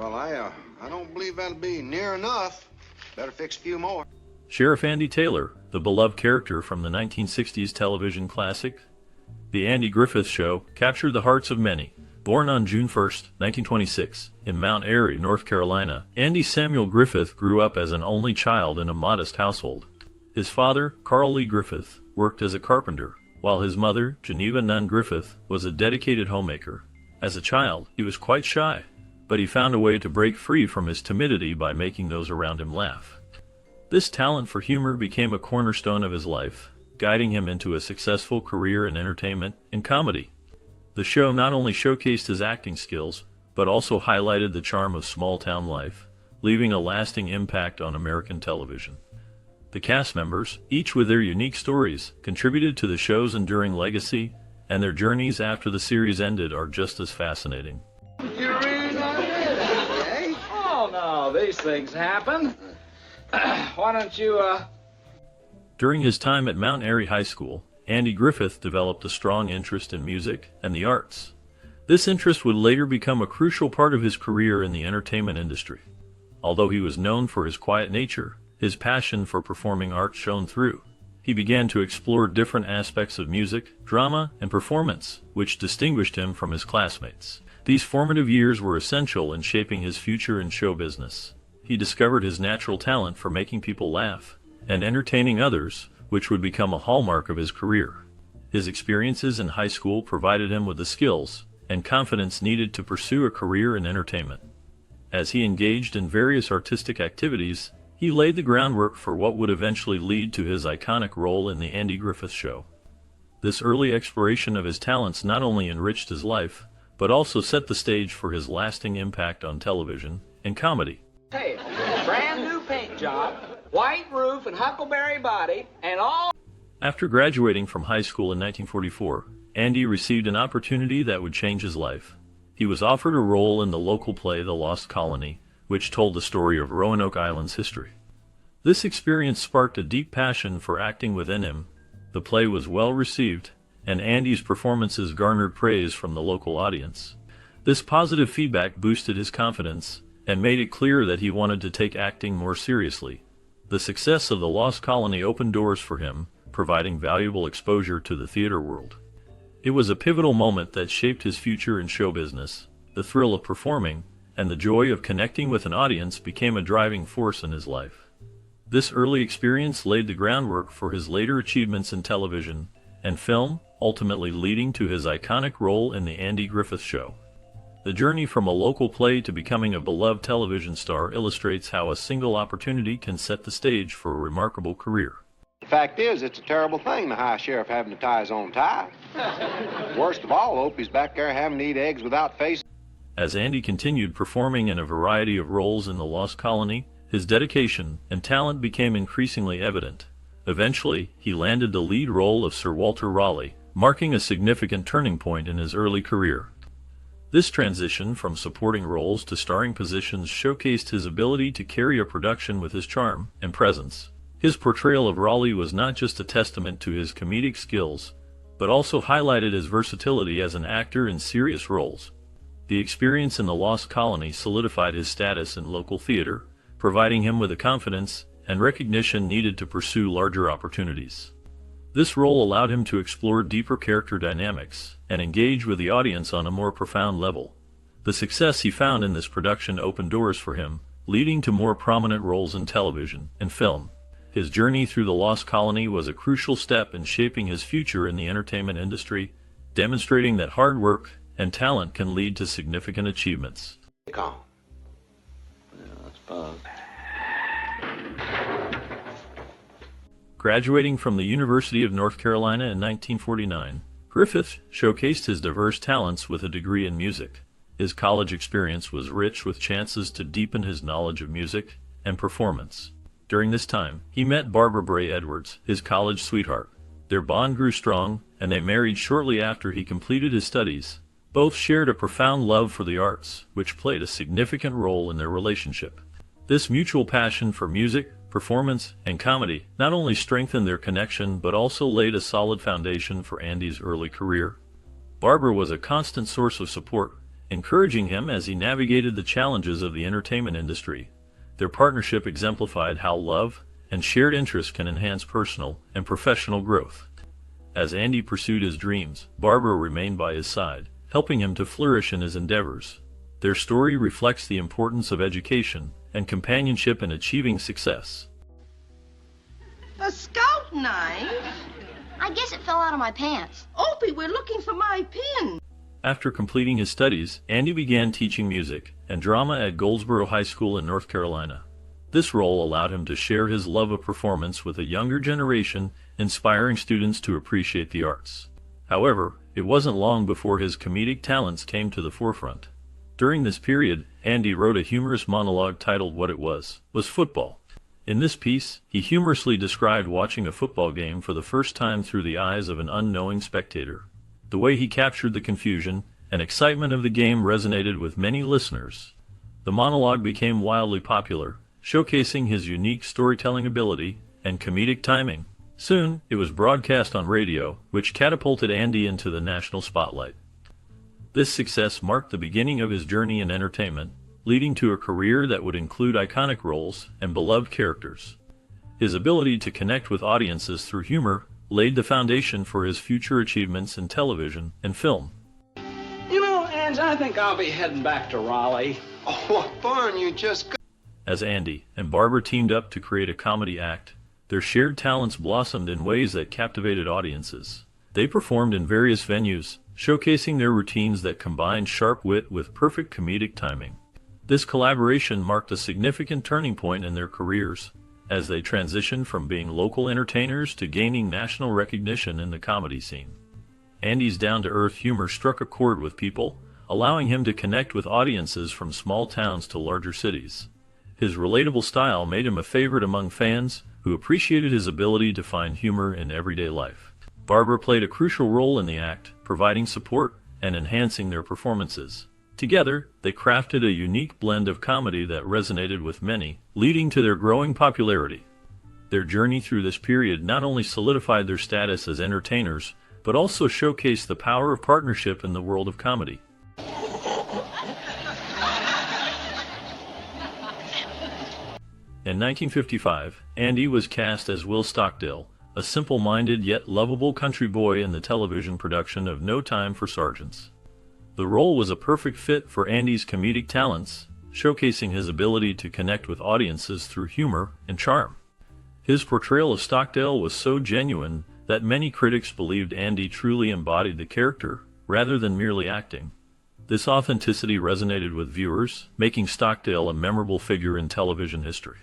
Well, I don't believe that'll be near enough. Better fix a few more. Sheriff Andy Taylor, the beloved character from the 1960s television classic The Andy Griffith Show, captured the hearts of many. Born on June 1, 1926, in Mount Airy, North Carolina, Andy Samuel Griffith grew up as an only child in a modest household. His father, Carl Lee Griffith, worked as a carpenter, while his mother, Geneva Nunn Griffith, was a dedicated homemaker. As a child, he was quite shy, but he found a way to break free from his timidity by making those around him laugh. This talent for humor became a cornerstone of his life, guiding him into a successful career in entertainment and comedy. The show not only showcased his acting skills, but also highlighted the charm of small-town life, leaving a lasting impact on American television. The cast members, each with their unique stories, contributed to the show's enduring legacy, and their journeys after the series ended are just as fascinating. You really not did, eh? Oh, no, these things happen. Why don't you, During his time at Mount Airy High School, Andy Griffith developed a strong interest in music and the arts. This interest would later become a crucial part of his career in the entertainment industry. Although he was known for his quiet nature, his passion for performing arts shone through. He began to explore different aspects of music, drama, and performance, which distinguished him from his classmates. These formative years were essential in shaping his future in show business. He discovered his natural talent for making people laugh and entertaining others, which would become a hallmark of his career. His experiences in high school provided him with the skills and confidence needed to pursue a career in entertainment. As he engaged in various artistic activities, he laid the groundwork for what would eventually lead to his iconic role in The Andy Griffith Show. This early exploration of his talents not only enriched his life, but also set the stage for his lasting impact on television and comedy. hey, brand new paint job, white roof and huckleberry body, and all... After graduating from high school in 1944, Andy received an opportunity that would change his life. He was offered a role in the local play The Lost Colony, which told the story of Roanoke Island's history. This experience sparked a deep passion for acting within him. The play was well received, and Andy's performances garnered praise from the local audience. This positive feedback boosted his confidence and made it clear that he wanted to take acting more seriously. The success of The Lost Colony opened doors for him, providing valuable exposure to the theater world. It was a pivotal moment that shaped his future in show business. The thrill of performing and the joy of connecting with an audience became a driving force in his life. This early experience laid the groundwork for his later achievements in television and film, ultimately leading to his iconic role in The Andy Griffith Show. The journey from a local play to becoming a beloved television star illustrates how a single opportunity can set the stage for a remarkable career. The fact is, it's a terrible thing, the high sheriff having to tie his own tie. Worst of all, Opie's back there having to eat eggs without face. As Andy continued performing in a variety of roles in The Lost Colony, his dedication and talent became increasingly evident. Eventually, he landed the lead role of Sir Walter Raleigh, marking a significant turning point in his early career. This transition from supporting roles to starring positions showcased his ability to carry a production with his charm and presence. His portrayal of Raleigh was not just a testament to his comedic skills, but also highlighted his versatility as an actor in serious roles. The experience in The Lost Colony solidified his status in local theater, providing him with the confidence and recognition needed to pursue larger opportunities. This role allowed him to explore deeper character dynamics and engage with the audience on a more profound level. The success he found in this production opened doors for him, leading to more prominent roles in television and film. His journey through The Lost Colony was a crucial step in shaping his future in the entertainment industry, demonstrating that hard work and talent can lead to significant achievements. Calm. Yeah, that's bug. Graduating from the University of North Carolina in 1949, Griffith showcased his diverse talents with a degree in music. His college experience was rich with chances to deepen his knowledge of music and performance. During this time, he met Barbara Bray Edwards, his college sweetheart. Their bond grew strong, and they married shortly after he completed his studies. Both shared a profound love for the arts, which played a significant role in their relationship. This mutual passion for music, performance, and comedy not only strengthened their connection but also laid a solid foundation for Andy's early career. Barbara was a constant source of support, encouraging him as he navigated the challenges of the entertainment industry. Their partnership exemplified how love and shared interest can enhance personal and professional growth. As Andy pursued his dreams, Barbara remained by his side, helping him to flourish in his endeavors. Their story reflects the importance of education and companionship in achieving success. A scout knife? I guess it fell out of my pants. Opie, we're looking for my pin. After completing his studies, Andy began teaching music and drama at Goldsboro High School in North Carolina. This role allowed him to share his love of performance with a younger generation, inspiring students to appreciate the arts. However, it wasn't long before his comedic talents came to the forefront. During this period, Andy wrote a humorous monologue titled What It Was Football. In this piece, he humorously described watching a football game for the first time through the eyes of an unknowing spectator. The way he captured the confusion and excitement of the game resonated with many listeners. The monologue became wildly popular, showcasing his unique storytelling ability and comedic timing. Soon, it was broadcast on radio, which catapulted Andy into the national spotlight. This success marked the beginning of his journey in entertainment, leading to a career that would include iconic roles and beloved characters. His ability to connect with audiences through humor laid the foundation for his future achievements in television and film. You know, Ange, I think I'll be heading back to Raleigh. Oh, what fun you just got. As Andy and Barbara teamed up to create a comedy act, their shared talents blossomed in ways that captivated audiences. They performed in various venues, showcasing their routines that combined sharp wit with perfect comedic timing. This collaboration marked a significant turning point in their careers, as they transitioned from being local entertainers to gaining national recognition in the comedy scene. Andy's down-to-earth humor struck a chord with people, allowing him to connect with audiences from small towns to larger cities. His relatable style made him a favorite among fans who appreciated his ability to find humor in everyday life. Barbara played a crucial role in the act, providing support and enhancing their performances. Together, they crafted a unique blend of comedy that resonated with many, leading to their growing popularity. Their journey through this period not only solidified their status as entertainers, but also showcased the power of partnership in the world of comedy. In 1955, Andy was cast as Will Stockdale, a simple-minded yet lovable country boy in the television production of No Time for Sergeants. The role was a perfect fit for Andy's comedic talents, showcasing his ability to connect with audiences through humor and charm. His portrayal of Stockdale was so genuine that many critics believed Andy truly embodied the character, rather than merely acting. This authenticity resonated with viewers, making Stockdale a memorable figure in television history.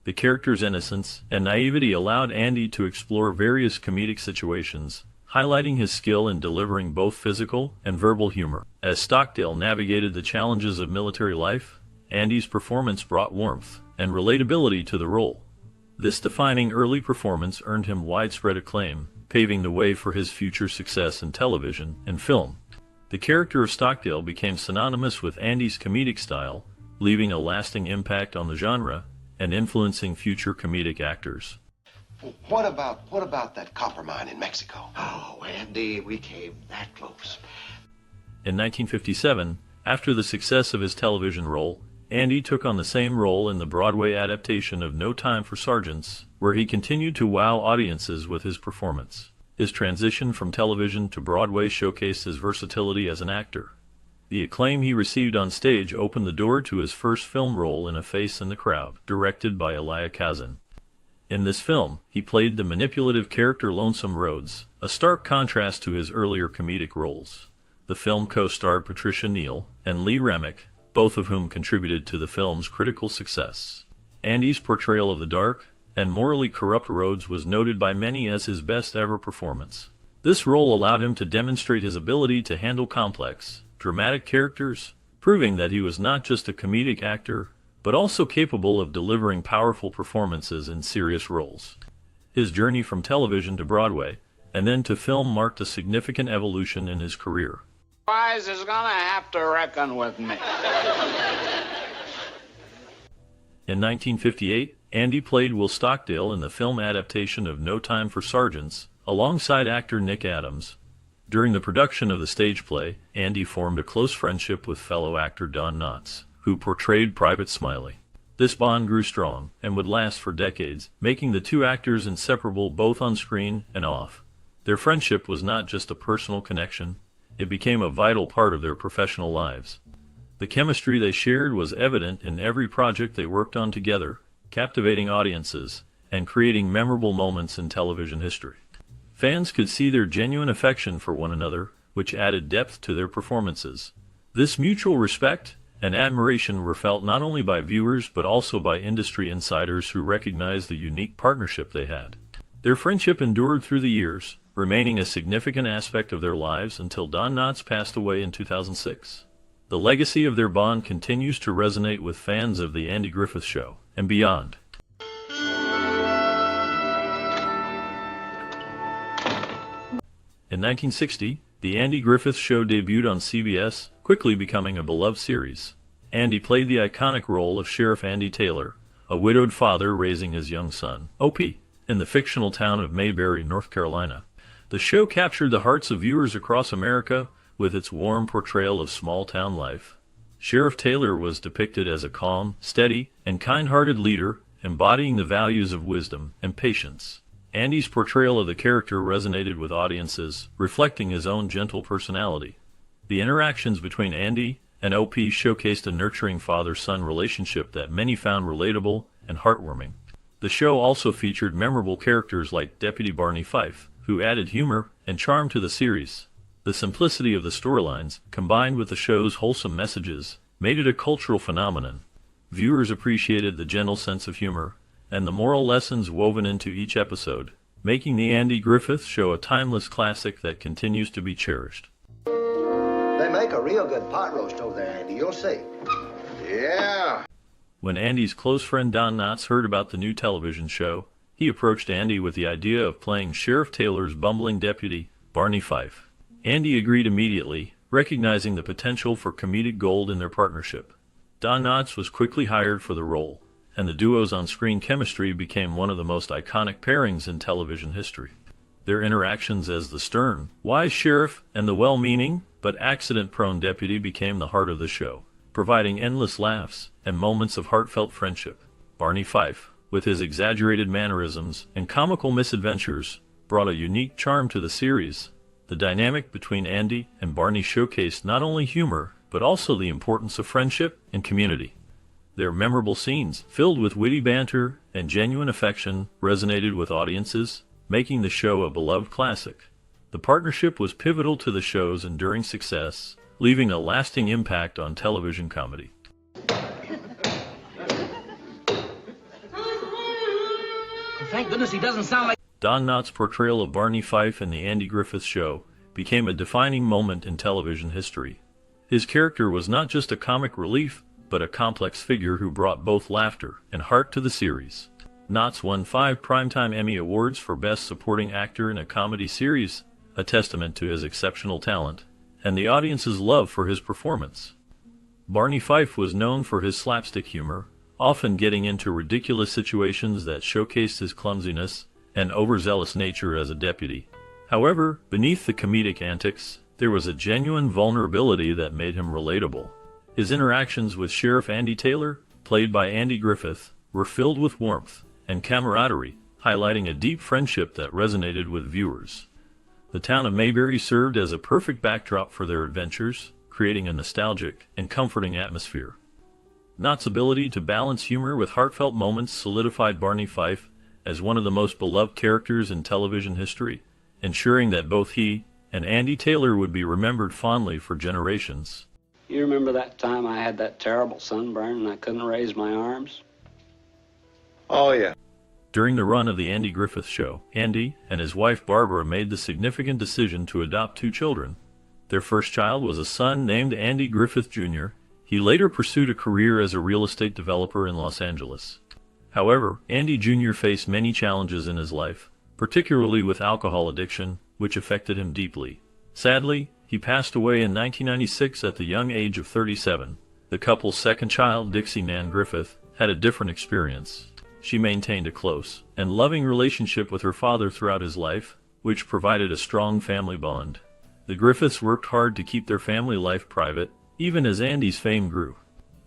The character's innocence and naivety allowed Andy to explore various comedic situations, highlighting his skill in delivering both physical and verbal humor. As Stockdale navigated the challenges of military life, Andy's performance brought warmth and relatability to the role. This defining early performance earned him widespread acclaim, paving the way for his future success in television and film. The character of Stockdale became synonymous with Andy's comedic style, leaving a lasting impact on the genre and influencing future comedic actors. What about that copper mine in Mexico? Oh, Andy, we came that close. In 1957, after the success of his television role, Andy took on the same role in the Broadway adaptation of No Time for Sergeants, where he continued to wow audiences with his performance. His transition from television to Broadway showcased his versatility as an actor. The acclaim he received on stage opened the door to his first film role in A Face in the Crowd, directed by Elia Kazan. In this film, he played the manipulative character Lonesome Rhodes, a stark contrast to his earlier comedic roles. The film co-starred Patricia Neal and Lee Remick, both of whom contributed to the film's critical success. Andy's portrayal of the dark and morally corrupt Rhodes was noted by many as his best-ever performance. This role allowed him to demonstrate his ability to handle complex, dramatic characters, proving that he was not just a comedic actor, but also capable of delivering powerful performances in serious roles. His journey from television to Broadway, and then to film, marked a significant evolution in his career. Wise is gonna have to reckon with me. In 1958, Andy played Will Stockdale in the film adaptation of No Time for Sergeants, alongside actor Nick Adams. During the production of the stage play, Andy formed a close friendship with fellow actor Don Knotts, who portrayed Private Smiley. This bond grew strong and would last for decades, making the two actors inseparable both on screen and off. Their friendship was not just a personal connection, it became a vital part of their professional lives. The chemistry they shared was evident in every project they worked on together, captivating audiences and creating memorable moments in television history. Fans could see their genuine affection for one another, which added depth to their performances. This mutual respect and admiration were felt not only by viewers but also by industry insiders who recognized the unique partnership they had. Their friendship endured through the years, remaining a significant aspect of their lives until Don Knotts passed away in 2006. The legacy of their bond continues to resonate with fans of The Andy Griffith Show and beyond. In 1960, The Andy Griffith Show debuted on CBS, quickly becoming a beloved series. Andy played the iconic role of Sheriff Andy Taylor, a widowed father raising his young son, Opie, in the fictional town of Mayberry, North Carolina. The show captured the hearts of viewers across America with its warm portrayal of small-town life. Sheriff Taylor was depicted as a calm, steady, and kind-hearted leader, embodying the values of wisdom and patience. Andy's portrayal of the character resonated with audiences, reflecting his own gentle personality. The interactions between Andy and OP showcased a nurturing father-son relationship that many found relatable and heartwarming. The show also featured memorable characters like Deputy Barney Fife, who added humor and charm to the series. The simplicity of the storylines, combined with the show's wholesome messages, made it a cultural phenomenon. Viewers appreciated the gentle sense of humor and the moral lessons woven into each episode, making The Andy Griffith Show a timeless classic that continues to be cherished. They make a real good pot roast over there, Andy. You'll see. Yeah. When Andy's close friend Don Knotts heard about the new television show, he approached Andy with the idea of playing Sheriff Taylor's bumbling deputy, Barney Fife. Andy agreed immediately, recognizing the potential for comedic gold in their partnership. Don Knotts was quickly hired for the role, and the duo's on-screen chemistry became one of the most iconic pairings in television history. Their interactions as the stern, wise sheriff and the well-meaning, but accident-prone deputy became the heart of the show, providing endless laughs and moments of heartfelt friendship. Barney Fife, with his exaggerated mannerisms and comical misadventures, brought a unique charm to the series. The dynamic between Andy and Barney showcased not only humor, but also the importance of friendship and community. Their memorable scenes, filled with witty banter and genuine affection, resonated with audiences, making the show a beloved classic. The partnership was pivotal to the show's enduring success, leaving a lasting impact on television comedy. Thank goodness he doesn't sound like... Don Knotts' portrayal of Barney Fife in The Andy Griffith Show became a defining moment in television history. His character was not just a comic relief, but a complex figure who brought both laughter and heart to the series. Knotts won 5 Primetime Emmy Awards for Best Supporting Actor in a Comedy Series, a testament to his exceptional talent, and the audience's love for his performance. Barney Fife was known for his slapstick humor, often getting into ridiculous situations that showcased his clumsiness and overzealous nature as a deputy. However, beneath the comedic antics, there was a genuine vulnerability that made him relatable. His interactions with Sheriff Andy Taylor, played by Andy Griffith, were filled with warmth and camaraderie, highlighting a deep friendship that resonated with viewers. The town of Mayberry served as a perfect backdrop for their adventures, creating a nostalgic and comforting atmosphere. Knotts' ability to balance humor with heartfelt moments solidified Barney Fife as one of the most beloved characters in television history, ensuring that both he and Andy Taylor would be remembered fondly for generations. You remember that time I had that terrible sunburn and I couldn't raise my arms? Oh, yeah. During the run of The Andy Griffith Show, Andy and his wife Barbara made the significant decision to adopt 2 children. Their first child was a son named Andy Griffith Jr. He later pursued a career as a real estate developer in Los Angeles. However, Andy Jr. faced many challenges in his life, particularly with alcohol addiction, which affected him deeply. Sadly, he passed away in 1996 at the young age of 37. The couple's second child, Dixie Nan Griffith, had a different experience. She maintained a close and loving relationship with her father throughout his life, which provided a strong family bond. The Griffiths worked hard to keep their family life private, even as Andy's fame grew.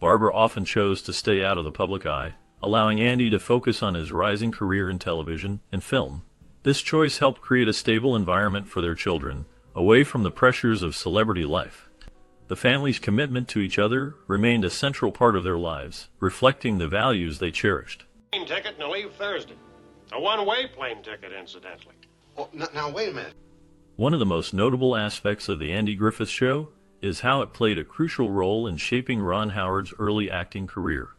Barbara often chose to stay out of the public eye, allowing Andy to focus on his rising career in television and film. This choice helped create a stable environment for their children, away from the pressures of celebrity life. The family's commitment to each other remained a central part of their lives, reflecting the values they cherished. Plane ticket and I leave Thursday. A one-way plane ticket, incidentally. Oh, now, wait a minute. One of the most notable aspects of the Andy Griffith Show is how it played a crucial role in shaping Ron Howard's early acting career.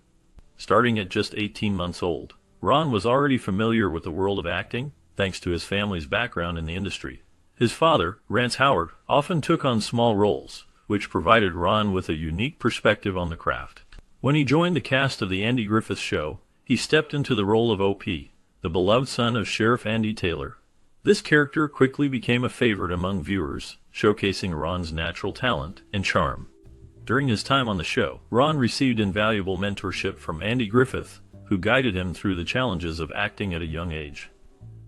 Starting at just 18 months old, Ron was already familiar with the world of acting, thanks to his family's background in the industry. His father, Rance Howard, often took on small roles, which provided Ron with a unique perspective on the craft. When he joined the cast of the Andy Griffith Show, he stepped into the role of O.P., the beloved son of Sheriff Andy Taylor. This character quickly became a favorite among viewers, showcasing Ron's natural talent and charm. During his time on the show, Ron received invaluable mentorship from Andy Griffith, who guided him through the challenges of acting at a young age.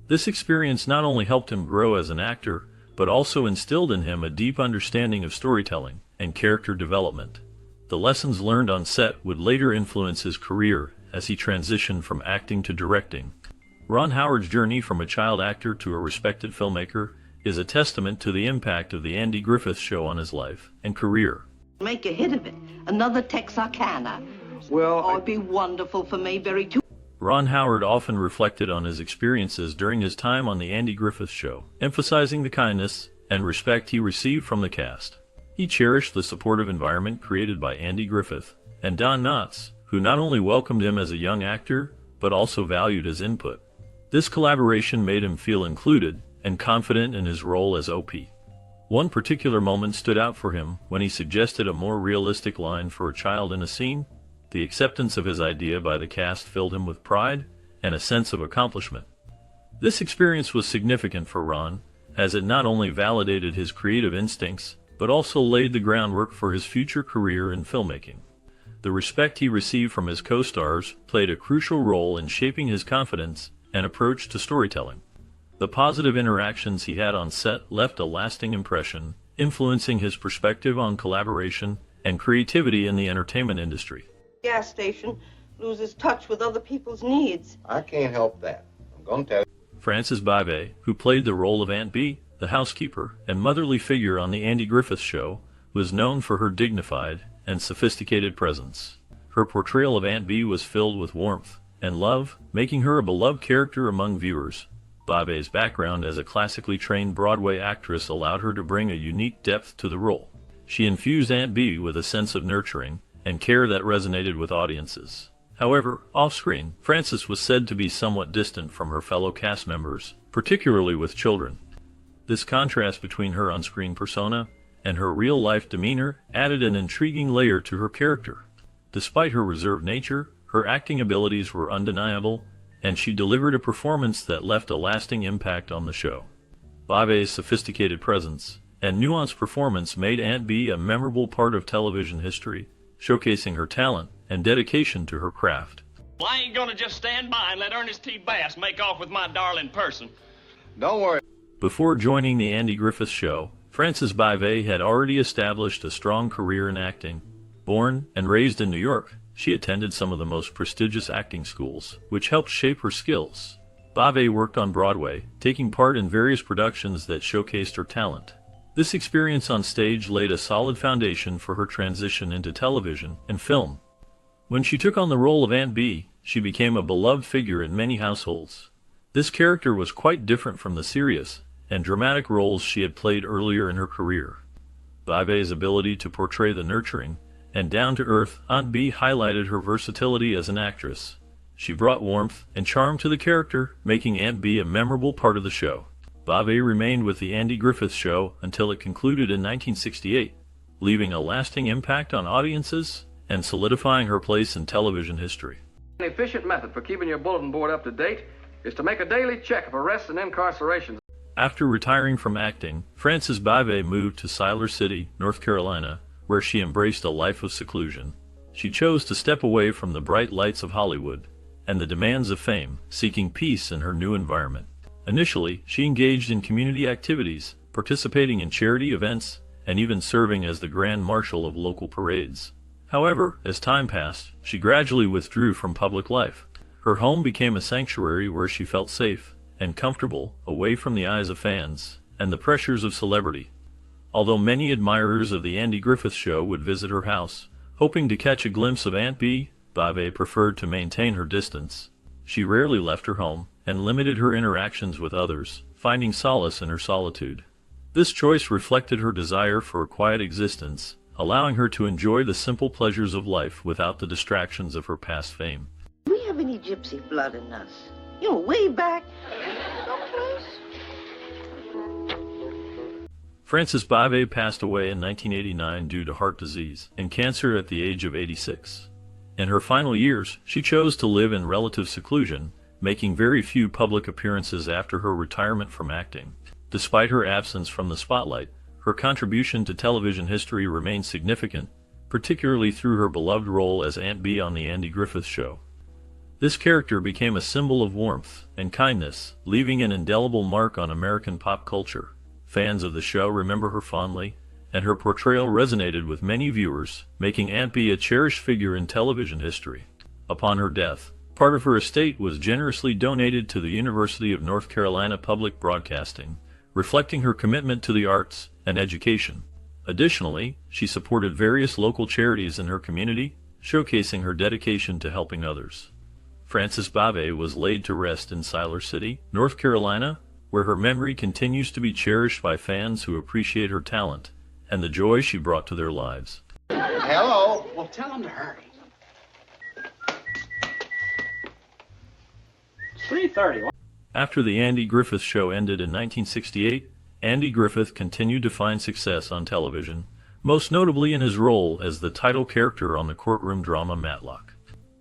This experience not only helped him grow as an actor, but also instilled in him a deep understanding of storytelling and character development. The lessons learned on set would later influence his career as he transitioned from acting to directing. Ron Howard's journey from a child actor to a respected filmmaker is a testament to the impact of the Andy Griffith Show on his life and career. Make a hit of it. Another Texarkana. Well, Oh, it'd be wonderful for Mayberry, too. Ron Howard often reflected on his experiences during his time on the Andy Griffith Show, emphasizing the kindness and respect he received from the cast. He cherished the supportive environment created by Andy Griffith and Don Knotts, who not only welcomed him as a young actor, but also valued his input. This collaboration made him feel included and confident in his role as O.P. One particular moment stood out for him when he suggested a more realistic line for a child in a scene. The acceptance of his idea by the cast filled him with pride and a sense of accomplishment. This experience was significant for Ron, as it not only validated his creative instincts, but also laid the groundwork for his future career in filmmaking. The respect he received from his co-stars played a crucial role in shaping his confidence and approach to storytelling. The positive interactions he had on set left a lasting impression, influencing his perspective on collaboration and creativity in the entertainment industry. Gas station loses touch with other people's needs. I can't help that. I'm going to tell you. Frances Bavay, who played the role of Aunt Bee, the housekeeper and motherly figure on the Andy Griffith Show, was known for her dignified and sophisticated presence. Her portrayal of Aunt Bee was filled with warmth and love, making her a beloved character among viewers. Bavay's background as a classically trained Broadway actress allowed her to bring a unique depth to the role. She infused Aunt Bee with a sense of nurturing and care that resonated with audiences. However, off-screen, Frances was said to be somewhat distant from her fellow cast members, particularly with children. This contrast between her on-screen persona and her real-life demeanor added an intriguing layer to her character. Despite her reserved nature, her acting abilities were undeniable, and she delivered a performance that left a lasting impact on the show. Bavay's sophisticated presence and nuanced performance made Aunt Bee a memorable part of television history, showcasing her talent and dedication to her craft. Well, I ain't gonna just stand by and let Ernest T. Bass make off with my darling person. Don't worry. Before joining the Andy Griffith Show, Frances Bavay had already established a strong career in acting. Born and raised in New York, she attended some of the most prestigious acting schools, which helped shape her skills. Bavay worked on Broadway, taking part in various productions that showcased her talent. This experience on stage laid a solid foundation for her transition into television and film. When she took on the role of Aunt Bee, she became a beloved figure in many households. This character was quite different from the serious and dramatic roles she had played earlier in her career. Bavay's ability to portray the nurturing and down-to-earth Aunt Bee highlighted her versatility as an actress. She brought warmth and charm to the character, making Aunt Bee a memorable part of the show. Bavay remained with the Andy Griffith Show until it concluded in 1968, leaving a lasting impact on audiences and solidifying her place in television history. An efficient method for keeping your bulletin board up to date is to make a daily check of arrests and incarcerations. After retiring from acting, Frances Bavay moved to Siler City, North Carolina, where she embraced a life of seclusion. She chose to step away from the bright lights of Hollywood and the demands of fame, seeking peace in her new environment. Initially, she engaged in community activities, participating in charity events, and even serving as the Grand Marshal of local parades. However, as time passed, she gradually withdrew from public life. Her home became a sanctuary where she felt safe and comfortable, away from the eyes of fans and the pressures of celebrity. Although many admirers of the Andy Griffith Show would visit her house, hoping to catch a glimpse of Aunt Bee, Bave preferred to maintain her distance. She rarely left her home and limited her interactions with others, finding solace in her solitude. This choice reflected her desire for a quiet existence, allowing her to enjoy the simple pleasures of life without the distractions of her past fame. Do we have any gypsy blood in us? You know, way back someplace. Frances Bave passed away in 1989 due to heart disease and cancer at the age of 86. In her final years, she chose to live in relative seclusion, making very few public appearances after her retirement from acting. Despite her absence from the spotlight, her contribution to television history remains significant, particularly through her beloved role as Aunt Bee on The Andy Griffith Show. This character became a symbol of warmth and kindness, leaving an indelible mark on American pop culture. Fans of the show remember her fondly, and her portrayal resonated with many viewers, making Aunt Bee a cherished figure in television history. Upon her death, part of her estate was generously donated to the University of North Carolina Public Broadcasting, reflecting her commitment to the arts and education. Additionally, she supported various local charities in her community, showcasing her dedication to helping others. Frances Bave was laid to rest in Siler City, North Carolina, where her memory continues to be cherished by fans who appreciate her talent and the joy she brought to their lives. Hello. Well, tell them to hurry. 3:30. After the Andy Griffith Show ended in 1968, Andy Griffith continued to find success on television, most notably in his role as the title character on the courtroom drama Matlock.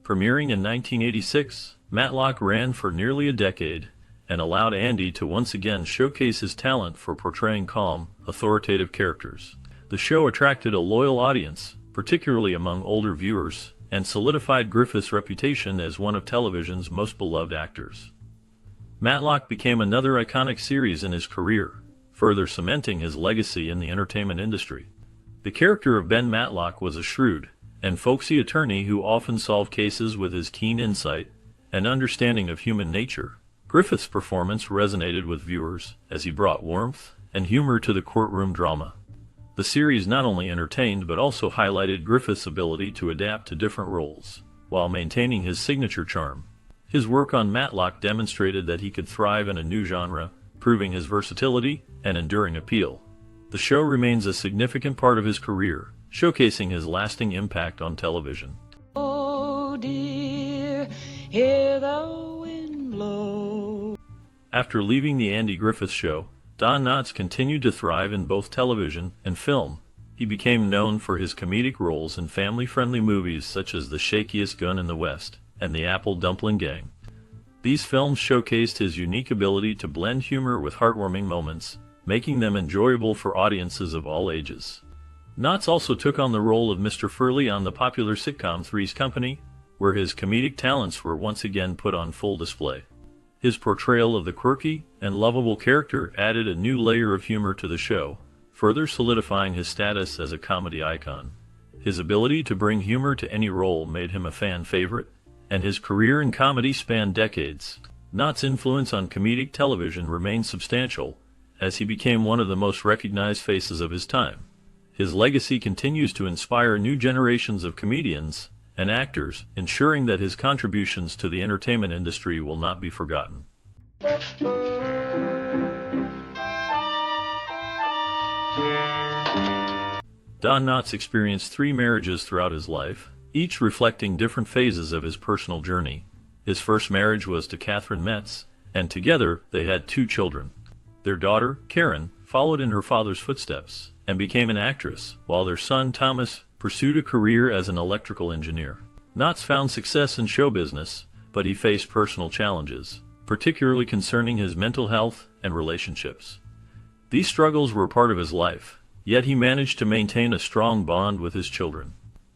Premiering in 1986, Matlock ran for nearly a decade and allowed Andy to once again showcase his talent for portraying calm, authoritative characters. The show attracted a loyal audience, particularly among older viewers, and solidified Griffith's reputation as one of television's most beloved actors. Matlock became another iconic series in his career, further cementing his legacy in the entertainment industry. The character of Ben Matlock was a shrewd and folksy attorney who often solved cases with his keen insight and understanding of human nature. Griffith's performance resonated with viewers as he brought warmth and humor to the courtroom drama. The series not only entertained but also highlighted Griffith's ability to adapt to different roles, while maintaining his signature charm. His work on Matlock demonstrated that he could thrive in a new genre, proving his versatility and enduring appeal. The show remains a significant part of his career, showcasing his lasting impact on television. Oh dear, hear the wind blow. After leaving the Andy Griffith Show, Don Knotts continued to thrive in both television and film. He became known for his comedic roles in family-friendly movies such as The Shakiest Gun in the West and The Apple Dumpling Gang. These films showcased his unique ability to blend humor with heartwarming moments, making them enjoyable for audiences of all ages. Knotts also took on the role of Mr. Furley on the popular sitcom Three's Company, where his comedic talents were once again put on full display. His portrayal of the quirky and lovable character added a new layer of humor to the show, further solidifying his status as a comedy icon. His ability to bring humor to any role made him a fan favorite, and his career in comedy spanned decades. Knotts' influence on comedic television remained substantial, as he became one of the most recognized faces of his time. His legacy continues to inspire new generations of comedians and actors, ensuring that his contributions to the entertainment industry will not be forgotten. Don Knotts experienced 3 marriages throughout his life, each reflecting different phases of his personal journey. His first marriage was to Catherine Metz, and together they had 2 children. Their daughter, Karen, followed in her father's footsteps and became an actress, while their son, Thomas, pursued a career as an electrical engineer. Knotts found success in show business, but he faced personal challenges, particularly concerning his mental health and relationships. These struggles were part of his life, yet he managed to maintain a strong bond with his children.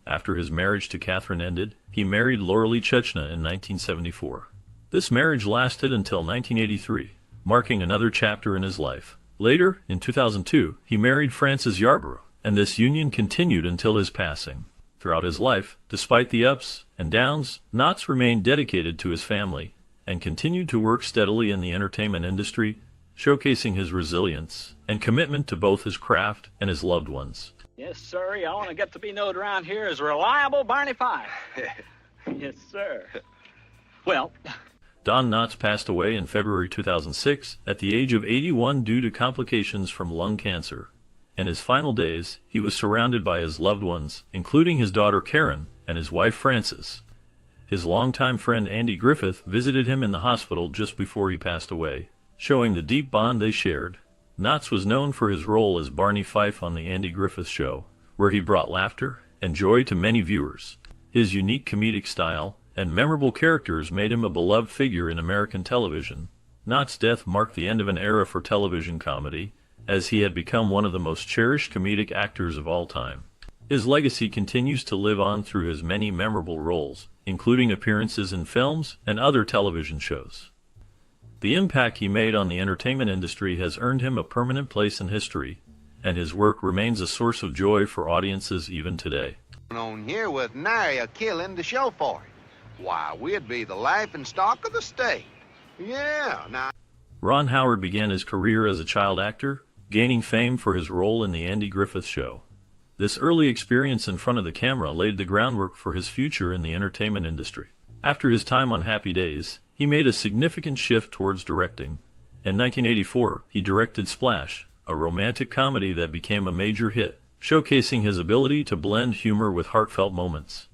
After his marriage to Catherine ended, he married Lauralee Chechna in 1974. This marriage lasted until 1983, marking another chapter in his life. Later, in 2002, he married Frances Yarborough, and this union continued until his passing. Throughout his life, despite the ups and downs, Knotts remained dedicated to his family and continued to work steadily in the entertainment industry, showcasing his resilience and commitment to both his craft and his loved ones. Yes, sir. I want to get to be known around here as reliable Barney Fife. Yes, sir. Well, Don Knotts passed away in February 2006 at the age of 81 due to complications from lung cancer. In his final days, he was surrounded by his loved ones, including his daughter Karen and his wife Frances. His longtime friend Andy Griffith visited him in the hospital just before he passed away, showing the deep bond they shared. Knotts was known for his role as Barney Fife on The Andy Griffith Show, where he brought laughter and joy to many viewers. His unique comedic style and memorable characters made him a beloved figure in American television. Knotts' death marked the end of an era for television comedy, as he had become one of the most cherished comedic actors of all time. His legacy continues to live on through his many memorable roles, including appearances in films and other television shows. The impact he made on the entertainment industry has earned him a permanent place in history, and his work remains a source of joy for audiences even today. On here with nary a killing to show for it. Why, we'd be the laughing stock of the state. Yeah, now... Ron Howard began his career as a child actor, gaining fame for his role in The Andy Griffith Show. This early experience in front of the camera laid the groundwork for his future in the entertainment industry. After his time on Happy Days, he made a significant shift towards directing. In 1984, he directed Splash, a romantic comedy that became a major hit, showcasing his ability to blend humor with heartfelt moments.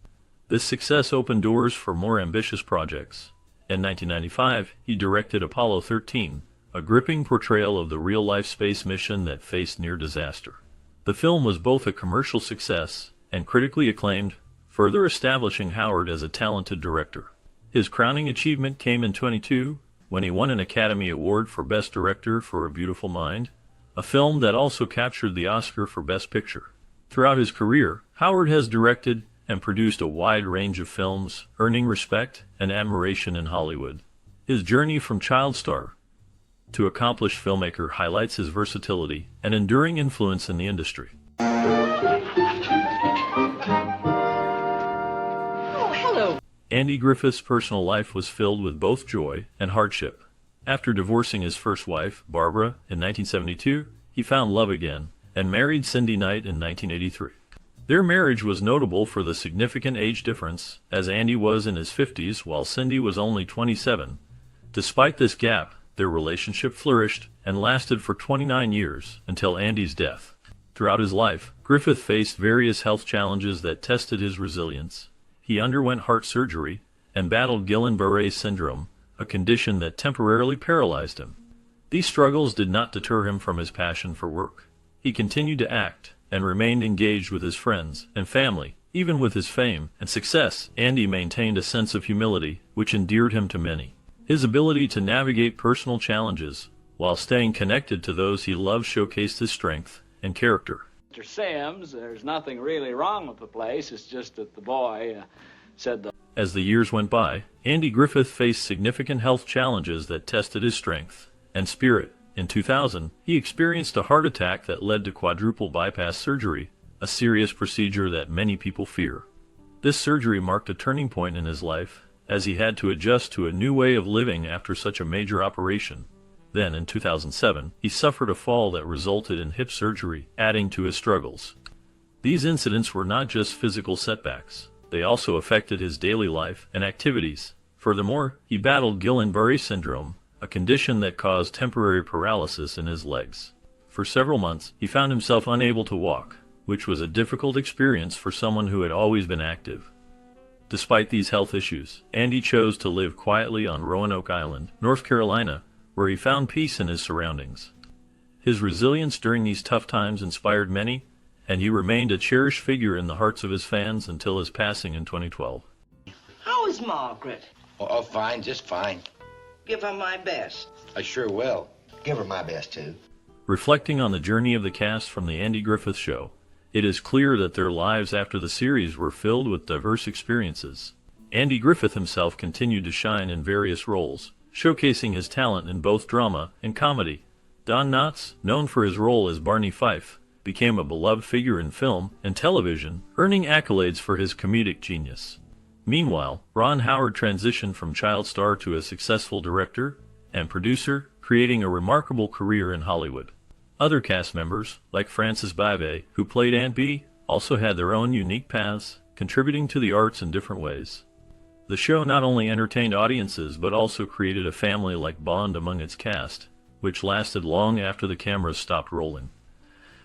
This success opened doors for more ambitious projects. In 1995, he directed Apollo 13, a gripping portrayal of the real-life space mission that faced near disaster. The film was both a commercial success and critically acclaimed, further establishing Howard as a talented director. His crowning achievement came in 2022, when he won an Academy Award for Best Director for A Beautiful Mind, a film that also captured the Oscar for Best Picture. Throughout his career, Howard has directed and produced a wide range of films, earning respect and admiration in Hollywood. His journey from child star to accomplished filmmaker highlights his versatility and enduring influence in the industry. Oh, hello. Andy Griffith's personal life was filled with both joy and hardship. After divorcing his first wife, Barbara, in 1972, he found love again and married Cindy Knight in 1983. Their marriage was notable for the significant age difference, as Andy was in his 50s while Cindy was only 27. Despite this gap, their relationship flourished and lasted for 29 years, until Andy's death. Throughout his life, Griffith faced various health challenges that tested his resilience. He underwent heart surgery and battled Guillain-Barré syndrome, a condition that temporarily paralyzed him. These struggles did not deter him from his passion for work. He continued to act and remained engaged with his friends and family. Even with his fame and success, Andy maintained a sense of humility, which endeared him to many. His ability to navigate personal challenges while staying connected to those he loved showcased his strength and character. Mr. Sims, there's nothing really wrong with the place. It's just that the boy said the... As the years went by, Andy Griffith faced significant health challenges that tested his strength and spirit. In 2000, he experienced a heart attack that led to quadruple bypass surgery, a serious procedure that many people fear. This surgery marked a turning point in his life, as he had to adjust to a new way of living after such a major operation. Then, in 2007, he suffered a fall that resulted in hip surgery, adding to his struggles. These incidents were not just physical setbacks. They also affected his daily life and activities. Furthermore, he battled Guillain-Barré syndrome, a condition that caused temporary paralysis in his legs. For several months, he found himself unable to walk, which was a difficult experience for someone who had always been active. Despite these health issues, Andy chose to live quietly on Roanoke Island, North Carolina, where he found peace in his surroundings. His resilience during these tough times inspired many, and he remained a cherished figure in the hearts of his fans until his passing in 2012. How is Margaret? Oh, fine, just fine. Give her my best. I sure will. Give her my best, too. Reflecting on the journey of the cast from The Andy Griffith Show, it is clear that their lives after the series were filled with diverse experiences. Andy Griffith himself continued to shine in various roles, showcasing his talent in both drama and comedy. Don Knotts, known for his role as Barney Fife, became a beloved figure in film and television, earning accolades for his comedic genius. Meanwhile, Ron Howard transitioned from child star to a successful director and producer, creating a remarkable career in Hollywood. Other cast members, like Frances Bavey, who played Aunt Bee, also had their own unique paths, contributing to the arts in different ways. The show not only entertained audiences but also created a family-like bond among its cast, which lasted long after the cameras stopped rolling.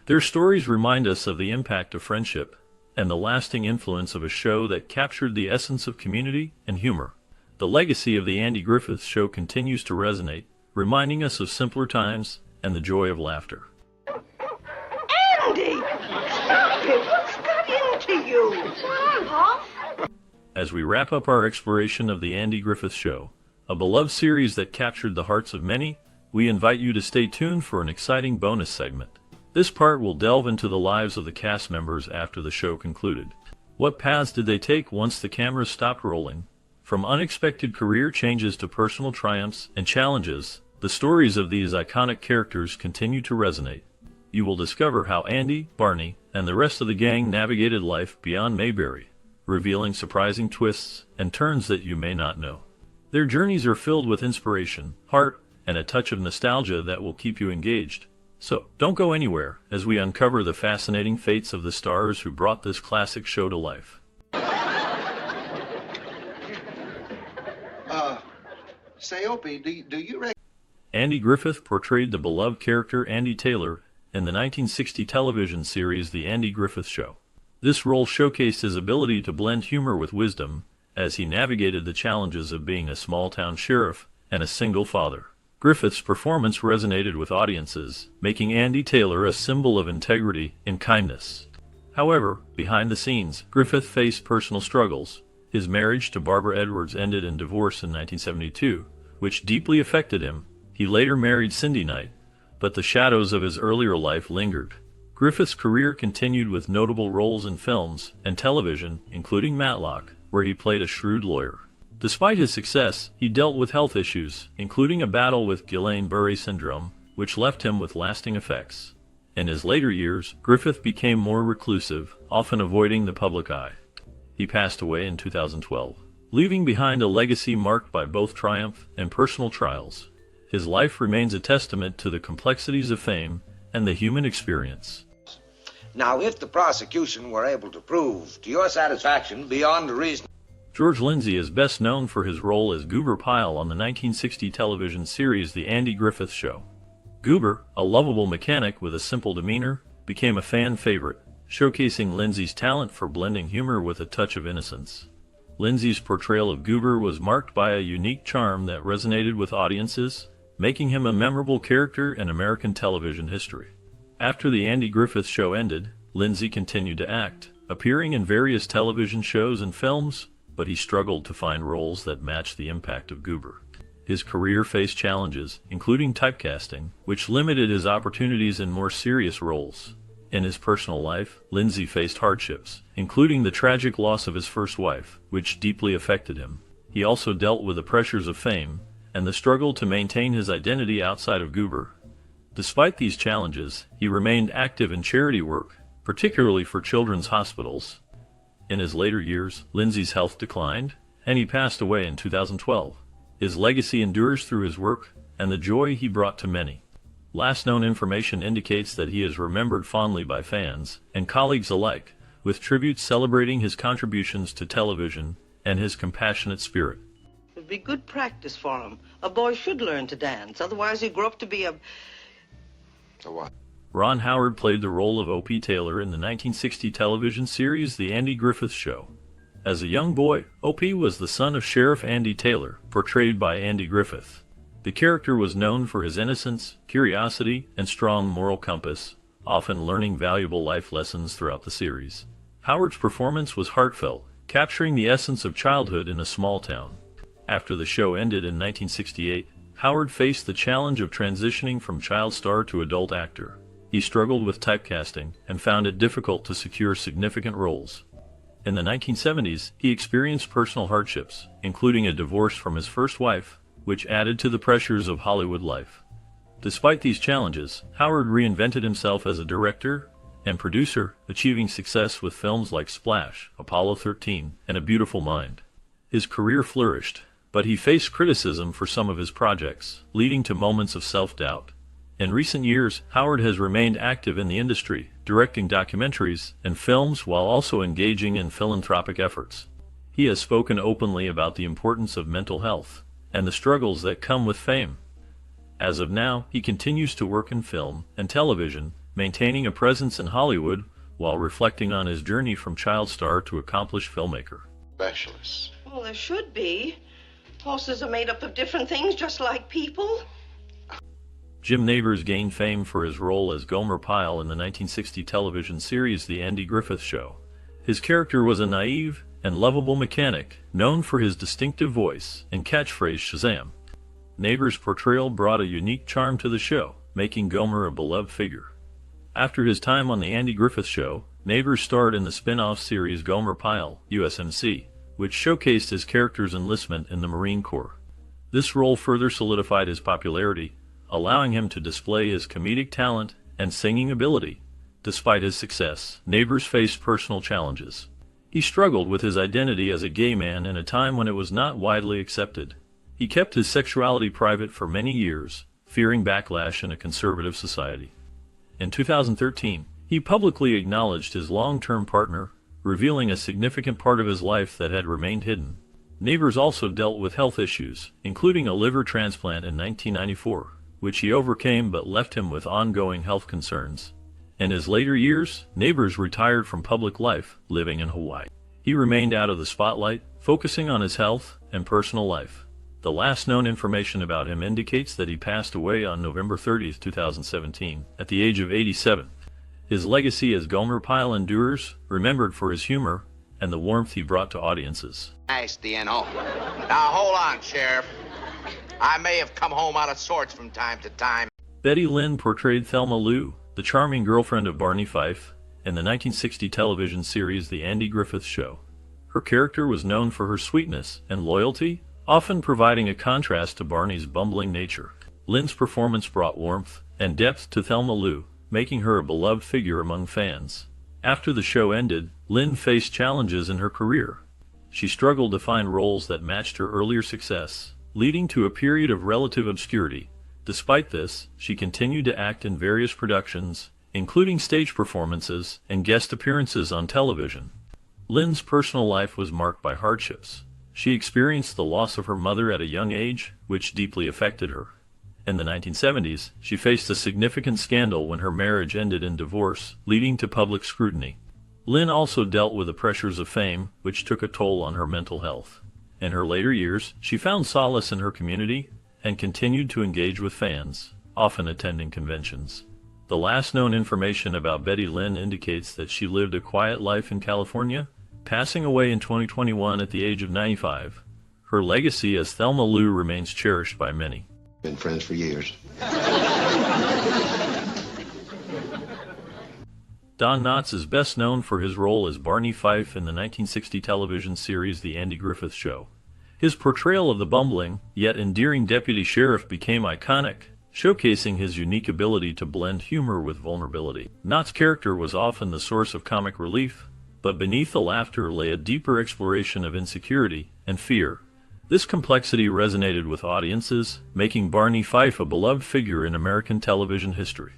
Their stories remind us of the impact of friendship and the lasting influence of a show that captured the essence of community and humor. The legacy of the Andy Griffith Show continues to resonate, reminding us of simpler times and the joy of laughter. Andy! Stop it! What's got into you? What's wrong, Pa? As we wrap up our exploration of the Andy Griffith Show, a beloved series that captured the hearts of many, we invite you to stay tuned for an exciting bonus segment. This part will delve into the lives of the cast members after the show concluded. What paths did they take once the cameras stopped rolling? From unexpected career changes to personal triumphs and challenges, the stories of these iconic characters continue to resonate. You will discover how Andy, Barney, and the rest of the gang navigated life beyond Mayberry, revealing surprising twists and turns that you may not know. Their journeys are filled with inspiration, heart, and a touch of nostalgia that will keep you engaged. So, don't go anywhere as we uncover the fascinating fates of the stars who brought this classic show to life. Say, Opie, do you reckon... Andy Griffith portrayed the beloved character Andy Taylor in the 1960 television series The Andy Griffith Show. This role showcased his ability to blend humor with wisdom as he navigated the challenges of being a small-town sheriff and a single father. Griffith's performance resonated with audiences, making Andy Taylor a symbol of integrity and kindness. However, behind the scenes, Griffith faced personal struggles. His marriage to Barbara Edwards ended in divorce in 1972, which deeply affected him. He later married Cindy Knight, but the shadows of his earlier life lingered. Griffith's career continued with notable roles in films and television, including Matlock, where he played a shrewd lawyer. Despite his success, he dealt with health issues, including a battle with Guillain-Barré syndrome, which left him with lasting effects. In his later years, Griffith became more reclusive, often avoiding the public eye. He passed away in 2012, leaving behind a legacy marked by both triumph and personal trials. His life remains a testament to the complexities of fame and the human experience. Now, if the prosecution were able to prove to your satisfaction beyond a reason... George Lindsay is best known for his role as Goober Pyle on the 1960 television series The Andy Griffith Show. Goober, a lovable mechanic with a simple demeanor, became a fan favorite, showcasing Lindsay's talent for blending humor with a touch of innocence. Lindsay's portrayal of Goober was marked by a unique charm that resonated with audiences, making him a memorable character in American television history. After The Andy Griffith Show ended, Lindsay continued to act, appearing in various television shows and films, but he struggled to find roles that matched the impact of Goober. His career faced challenges, including typecasting, which limited his opportunities in more serious roles. In his personal life, Lindsay faced hardships, including the tragic loss of his first wife, which deeply affected him. He also dealt with the pressures of fame and the struggle to maintain his identity outside of Goober. Despite these challenges, he remained active in charity work, particularly for children's hospitals. In his later years, Lindsay's health declined, and he passed away in 2012. His legacy endures through his work and the joy he brought to many. Last known information indicates that he is remembered fondly by fans and colleagues alike, with tributes celebrating his contributions to television and his compassionate spirit. It'd be good practice for him. A boy should learn to dance, otherwise he'd grow up to be a what? Ron Howard played the role of O.P. Taylor in the 1960 television series The Andy Griffith Show. As a young boy, O.P. was the son of Sheriff Andy Taylor, portrayed by Andy Griffith. The character was known for his innocence, curiosity, and strong moral compass, often learning valuable life lessons throughout the series. Howard's performance was heartfelt, capturing the essence of childhood in a small town. After the show ended in 1968, Howard faced the challenge of transitioning from child star to adult actor. He struggled with typecasting and found it difficult to secure significant roles. In the 1970s, he experienced personal hardships, including a divorce from his first wife, which added to the pressures of Hollywood life. Despite these challenges, Howard reinvented himself as a director and producer, achieving success with films like Splash, Apollo 13, and A Beautiful Mind. His career flourished, but he faced criticism for some of his projects, leading to moments of self-doubt. In recent years, Howard has remained active in the industry, directing documentaries and films while also engaging in philanthropic efforts. He has spoken openly about the importance of mental health and the struggles that come with fame. As of now, he continues to work in film and television, maintaining a presence in Hollywood while reflecting on his journey from child star to accomplished filmmaker. Specialists. Well, there should be. Horses are made up of different things, just like people. Jim Nabors gained fame for his role as Gomer Pyle in the 1960 television series The Andy Griffith Show. His character was a naive and lovable mechanic, known for his distinctive voice and catchphrase Shazam. Nabors' portrayal brought a unique charm to the show, making Gomer a beloved figure. After his time on The Andy Griffith Show, Nabors starred in the spin-off series Gomer Pyle, USMC, which showcased his character's enlistment in the Marine Corps. This role further solidified his popularity, allowing him to display his comedic talent and singing ability. Despite his success, Nabors faced personal challenges. He struggled with his identity as a gay man in a time when it was not widely accepted. He kept his sexuality private for many years, fearing backlash in a conservative society. In 2013, he publicly acknowledged his long-term partner, revealing a significant part of his life that had remained hidden. Nabors also dealt with health issues, including a liver transplant in 1994, which he overcame but left him with ongoing health concerns. In his later years, Nabors retired from public life, living in Hawaii. He remained out of the spotlight, focusing on his health and personal life. The last known information about him indicates that he passed away on November 30, 2017, at the age of 87. His legacy as Gomer Pyle endures, remembered for his humor and the warmth he brought to audiences. Nice, DNO. Now, hold on, Sheriff. I may have come home out of sorts from time to time. Betty Lynn portrayed Thelma Lou, the charming girlfriend of Barney Fife, in the 1960 television series The Andy Griffith Show. Her character was known for her sweetness and loyalty, often providing a contrast to Barney's bumbling nature. Lynn's performance brought warmth and depth to Thelma Lou, making her a beloved figure among fans. After the show ended, Lynn faced challenges in her career. She struggled to find roles that matched her earlier success, leading to a period of relative obscurity. Despite this, she continued to act in various productions, including stage performances and guest appearances on television. Lynn's personal life was marked by hardships. She experienced the loss of her mother at a young age, which deeply affected her. In the 1970s, she faced a significant scandal when her marriage ended in divorce, leading to public scrutiny. Lynn also dealt with the pressures of fame, which took a toll on her mental health. In her later years, she found solace in her community and continued to engage with fans, often attending conventions. The last known information about Betty Lynn indicates that she lived a quiet life in California, passing away in 2021 at the age of 95. Her legacy as Thelma Lou remains cherished by many. Been friends for years. Don Knotts is best known for his role as Barney Fife in the 1960 television series The Andy Griffith Show. His portrayal of the bumbling, yet endearing deputy sheriff became iconic, showcasing his unique ability to blend humor with vulnerability. Knotts' character was often the source of comic relief, but beneath the laughter lay a deeper exploration of insecurity and fear. This complexity resonated with audiences, making Barney Fife a beloved figure in American television history.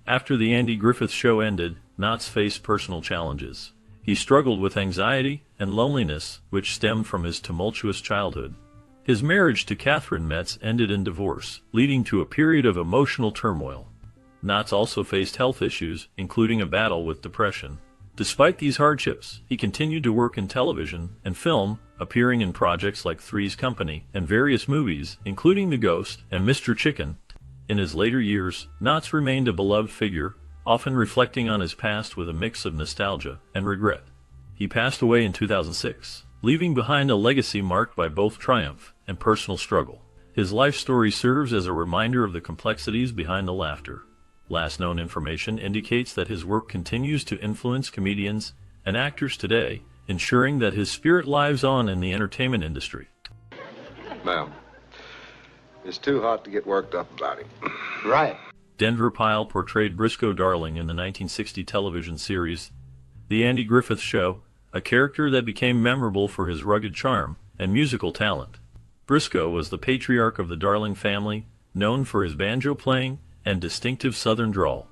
After The Andy Griffith Show ended, Knotts faced personal challenges. He struggled with anxiety and loneliness, which stemmed from his tumultuous childhood. His marriage to Catherine Metz ended in divorce, leading to a period of emotional turmoil. Knotts also faced health issues, including a battle with depression. Despite these hardships, he continued to work in television and film, appearing in projects like Three's Company and various movies, including The Ghost and Mr. Chicken. In his later years, Knotts remained a beloved figure, often reflecting on his past with a mix of nostalgia and regret. He passed away in 2006, leaving behind a legacy marked by both triumph and personal struggle. His life story serves as a reminder of the complexities behind the laughter. Last known information indicates that his work continues to influence comedians and actors today, ensuring that his spirit lives on in the entertainment industry. Ma'am, It's too hot to get worked up about him. Right. Denver Pyle portrayed Briscoe Darling in the 1960 television series The Andy Griffith Show, a character that became memorable for his rugged charm and musical talent. Briscoe was the patriarch of the Darling family, known for his banjo playing and distinctive Southern drawl.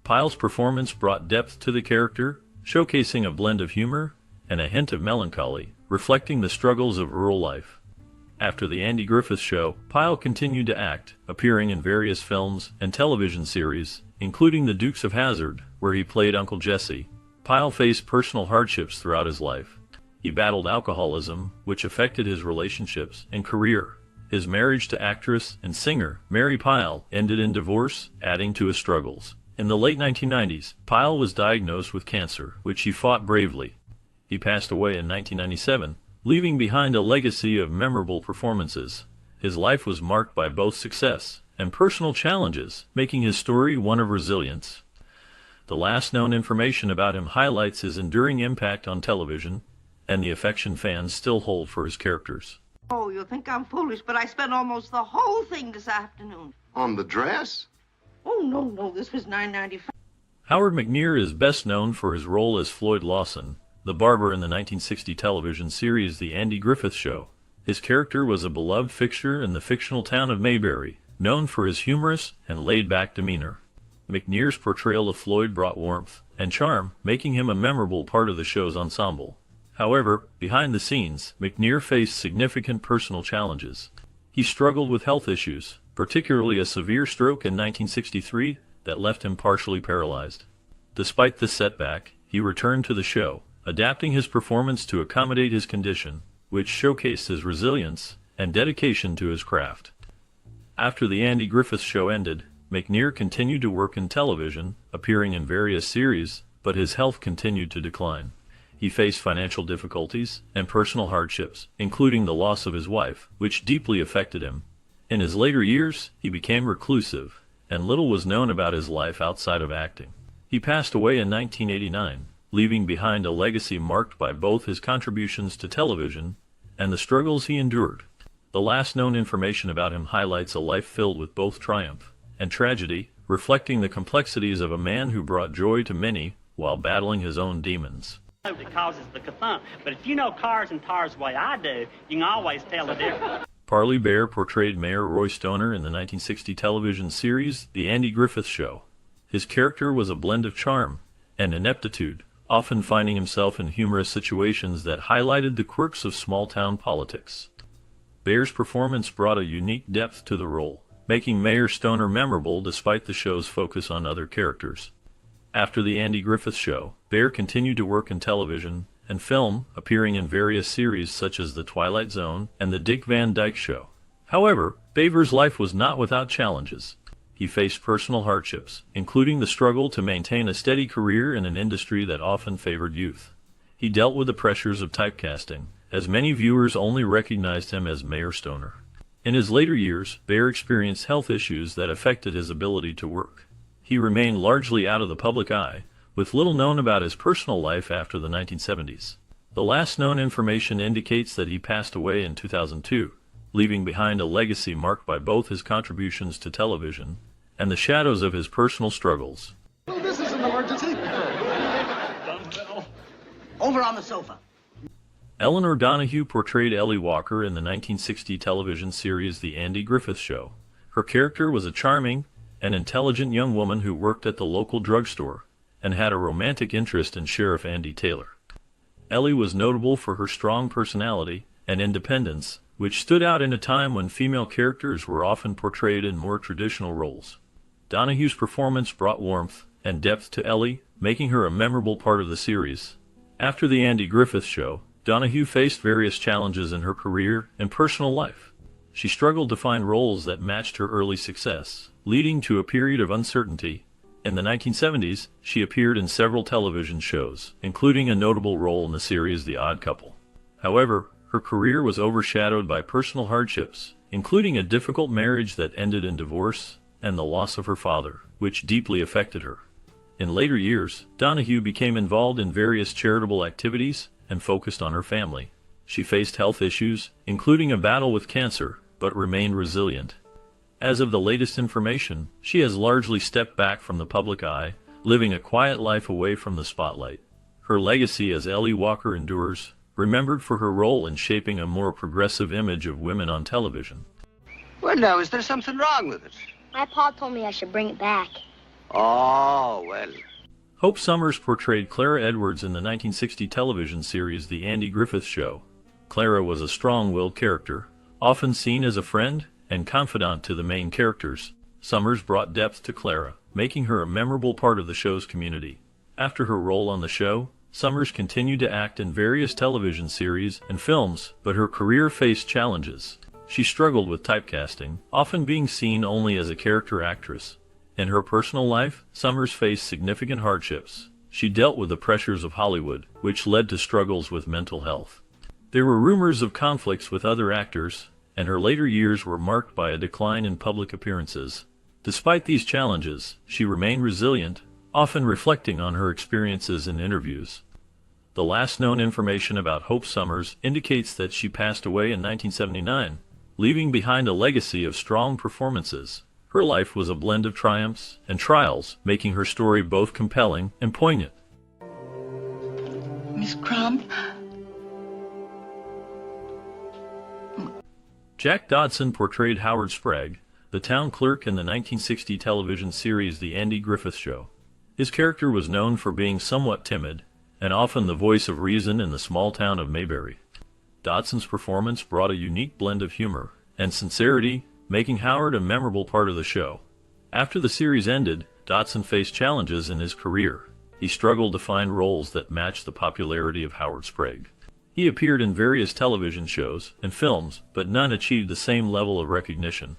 Pyle's performance brought depth to the character, showcasing a blend of humor and a hint of melancholy, reflecting the struggles of rural life. After The Andy Griffith Show, Pyle continued to act, appearing in various films and television series, including The Dukes of Hazzard, where he played Uncle Jesse. Pyle faced personal hardships throughout his life. He battled alcoholism, which affected his relationships and career. His marriage to actress and singer Mary Pyle ended in divorce, adding to his struggles. In the late 1990s, Pyle was diagnosed with cancer, which he fought bravely. He passed away in 1997, leaving behind a legacy of memorable performances. His life was marked by both success and personal challenges, making his story one of resilience. The last known information about him highlights his enduring impact on television and the affection fans still hold for his characters. Oh, you'll think I'm foolish, but I spent almost the whole thing this afternoon. On the dress? Oh, no, this was $9.95. Howard McNear is best known for his role as Floyd Lawson, the barber in the 1960 television series The Andy Griffith Show. His character was a beloved fixture in the fictional town of Mayberry, known for his humorous and laid-back demeanor. McNear's portrayal of Floyd brought warmth and charm, making him a memorable part of the show's ensemble. However, behind the scenes, McNear faced significant personal challenges. He struggled with health issues, particularly a severe stroke in 1963 that left him partially paralyzed. Despite this setback, he returned to the show, adapting his performance to accommodate his condition, which showcased his resilience and dedication to his craft. After The Andy Griffith Show ended, McNear continued to work in television, appearing in various series, but his health continued to decline. He faced financial difficulties and personal hardships, including the loss of his wife, which deeply affected him. In his later years, he became reclusive, and little was known about his life outside of acting. He passed away in 1989, leaving behind a legacy marked by both his contributions to television and the struggles he endured. The last known information about him highlights a life filled with both triumph and tragedy, reflecting the complexities of a man who brought joy to many while battling his own demons. It causes the kathunk, but if you know cars and tars the way I do, you can always tell the difference. Parley Bear portrayed Mayor Roy Stoner in the 1960 television series The Andy Griffith Show. His character was a blend of charm and ineptitude, often finding himself in humorous situations that highlighted the quirks of small-town politics. Bear's performance brought a unique depth to the role, making Mayor Stoner memorable despite the show's focus on other characters. After The Andy Griffith Show, Bear continued to work in television and film, appearing in various series such as The Twilight Zone and The Dick Van Dyke Show. However, Bear's life was not without challenges. He faced personal hardships, including the struggle to maintain a steady career in an industry that often favored youth. He dealt with the pressures of typecasting, as many viewers only recognized him as Mayor Stoner. In his later years, Bear experienced health issues that affected his ability to work. He remained largely out of the public eye, with little known about his personal life after the 1970s. The last known information indicates that he passed away in 2002, leaving behind a legacy marked by both his contributions to television and the shadows of his personal struggles. Well, this is an emergency. Over on the sofa. Eleanor Donahue portrayed Ellie Walker in the 1960 television series The Andy Griffith Show. Her character was a charming and intelligent young woman who worked at the local drugstore and had a romantic interest in Sheriff Andy Taylor. Ellie was notable for her strong personality and independence, which stood out in a time when female characters were often portrayed in more traditional roles. Donahue's performance brought warmth and depth to Ellie, making her a memorable part of the series. After The Andy Griffith Show, Donahue faced various challenges in her career and personal life. She struggled to find roles that matched her early success, leading to a period of uncertainty. In the 1970s, she appeared in several television shows, including a notable role in the series The Odd Couple. However, her career was overshadowed by personal hardships, including a difficult marriage that ended in divorce and the loss of her father, which deeply affected her. In later years, Donahue became involved in various charitable activities and focused on her family. She faced health issues, including a battle with cancer, but remained resilient. As of the latest information, she has largely stepped back from the public eye, living a quiet life away from the spotlight. Her legacy as Ellie Walker endures, remembered for her role in shaping a more progressive image of women on television. Well, now, is there something wrong with it? My pa told me I should bring it back. Oh, well. Hope Summers portrayed Clara Edwards in the 1960 television series The Andy Griffith Show. Clara was a strong-willed character, often seen as a friend and confidant to the main characters. Summers brought depth to Clara, making her a memorable part of the show's community. After her role on the show, Summers continued to act in various television series and films, but her career faced challenges. She struggled with typecasting, often being seen only as a character actress. In her personal life, Summers faced significant hardships. She dealt with the pressures of Hollywood, which led to struggles with mental health. There were rumors of conflicts with other actors, and her later years were marked by a decline in public appearances. Despite these challenges, she remained resilient, often reflecting on her experiences in interviews. The last known information about Hope Summers indicates that she passed away in 1979, leaving behind a legacy of strong performances. Her life was a blend of triumphs and trials, making her story both compelling and poignant. Miss Crumb? Jack Dodson portrayed Howard Sprague, the town clerk in the 1960 television series The Andy Griffith Show. His character was known for being somewhat timid, and often the voice of reason in the small town of Mayberry. Dodson's performance brought a unique blend of humor and sincerity, making Howard a memorable part of the show. After the series ended, Dodson faced challenges in his career. He struggled to find roles that matched the popularity of Howard Sprague. He appeared in various television shows and films, but none achieved the same level of recognition.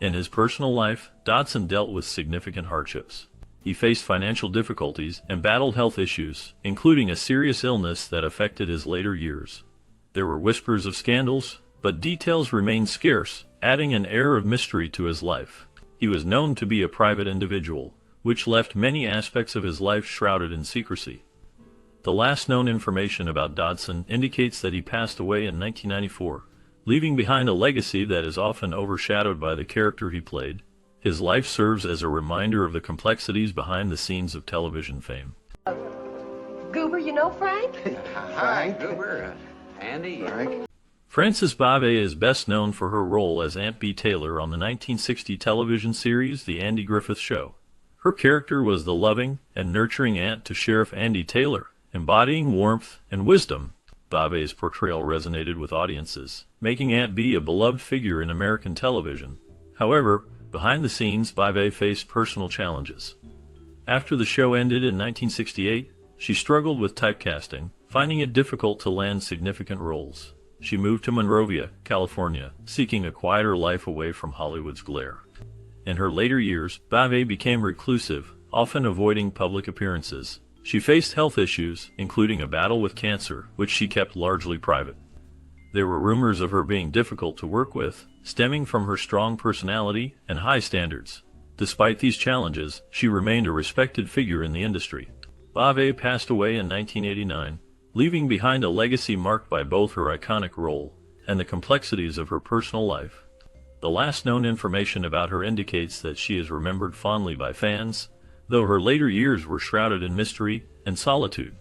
In his personal life, Dodson dealt with significant hardships. He faced financial difficulties and battled health issues, including a serious illness that affected his later years. There were whispers of scandals, but details remained scarce, adding an air of mystery to his life. He was known to be a private individual, which left many aspects of his life shrouded in secrecy. The last known information about Dodson indicates that he passed away in 1994, leaving behind a legacy that is often overshadowed by the character he played. His life serves as a reminder of the complexities behind the scenes of television fame. Goober, you know Frank? Hi, Goober. Andy. Frank. Frances Bavay is best known for her role as Aunt B. Taylor on the 1960 television series The Andy Griffith Show. Her character was the loving and nurturing aunt to Sheriff Andy Taylor, embodying warmth and wisdom. Bavay's portrayal resonated with audiences, making Aunt B a beloved figure in American television. However, behind the scenes, Bavay faced personal challenges. After the show ended in 1968, she struggled with typecasting, finding it difficult to land significant roles. She moved to Monrovia, California, seeking a quieter life away from Hollywood's glare. In her later years, Bavay became reclusive, often avoiding public appearances. She faced health issues, including a battle with cancer, which she kept largely private. There were rumors of her being difficult to work with, stemming from her strong personality and high standards. Despite these challenges, she remained a respected figure in the industry. Bavay passed away in 1989, leaving behind a legacy marked by both her iconic role and the complexities of her personal life. The last known information about her indicates that she is remembered fondly by fans, though her later years were shrouded in mystery and solitude.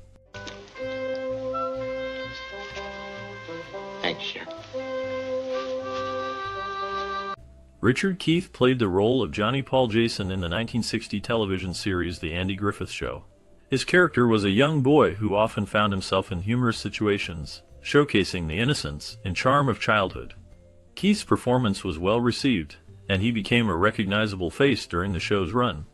Thanks, Sheriff. Richard Keith played the role of Johnny Paul Jason in the 1960 television series The Andy Griffith Show. His character was a young boy who often found himself in humorous situations, showcasing the innocence and charm of childhood. Keith's performance was well received, and he became a recognizable face during the show's run.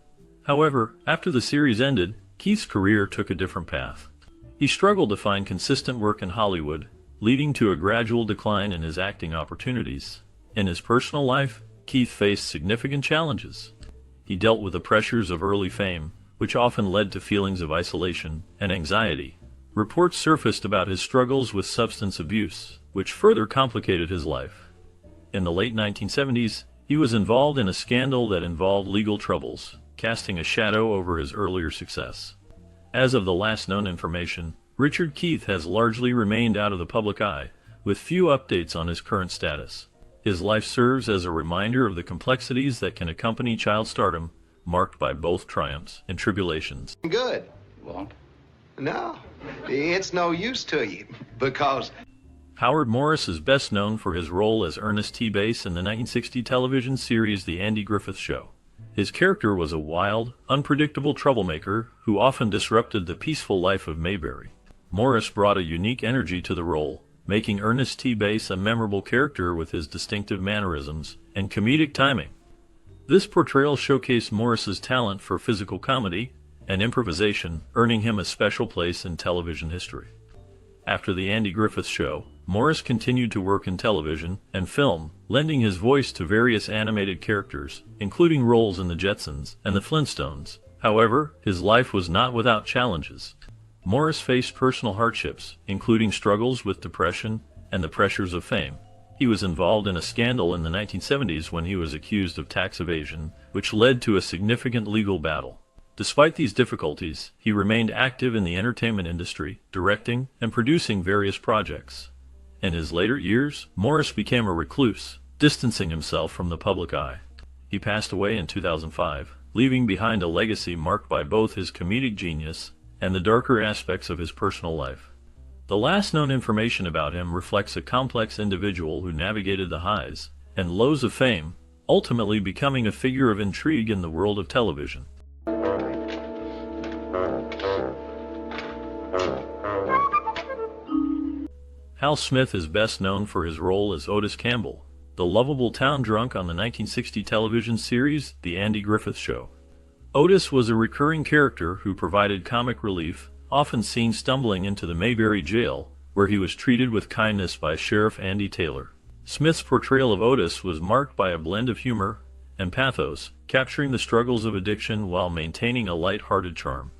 However, after the series ended, Keith's career took a different path. He struggled to find consistent work in Hollywood, leading to a gradual decline in his acting opportunities. In his personal life, Keith faced significant challenges. He dealt with the pressures of early fame, which often led to feelings of isolation and anxiety. Reports surfaced about his struggles with substance abuse, which further complicated his life. In the late 1970s, he was involved in a scandal that involved legal troubles, casting a shadow over his earlier success. As of the last known information, Richard Keith has largely remained out of the public eye, with few updates on his current status. His life serves as a reminder of the complexities that can accompany child stardom, marked by both triumphs and tribulations. Good. Won't? No, it's no use to you because... Howard Morris is best known for his role as Ernest T. Bass in the 1960 television series The Andy Griffith Show. His character was a wild, unpredictable troublemaker who often disrupted the peaceful life of Mayberry. Morris brought a unique energy to the role, making Ernest T. Bass a memorable character with his distinctive mannerisms and comedic timing. This portrayal showcased Morris's talent for physical comedy and improvisation, earning him a special place in television history. After The Andy Griffith Show, Morris continued to work in television and film, lending his voice to various animated characters, including roles in The Jetsons and The Flintstones. However, his life was not without challenges. Morris faced personal hardships, including struggles with depression and the pressures of fame. He was involved in a scandal in the 1970s when he was accused of tax evasion, which led to a significant legal battle. Despite these difficulties, he remained active in the entertainment industry, directing and producing various projects. In his later years, Morris became a recluse, distancing himself from the public eye. He passed away in 2005, leaving behind a legacy marked by both his comedic genius and the darker aspects of his personal life. The last known information about him reflects a complex individual who navigated the highs and lows of fame, ultimately becoming a figure of intrigue in the world of television. Hal Smith is best known for his role as Otis Campbell, the lovable town drunk on the 1960 television series The Andy Griffith Show. Otis was a recurring character who provided comic relief, often seen stumbling into the Mayberry jail, where he was treated with kindness by Sheriff Andy Taylor. Smith's portrayal of Otis was marked by a blend of humor and pathos, capturing the struggles of addiction while maintaining a light-hearted charm.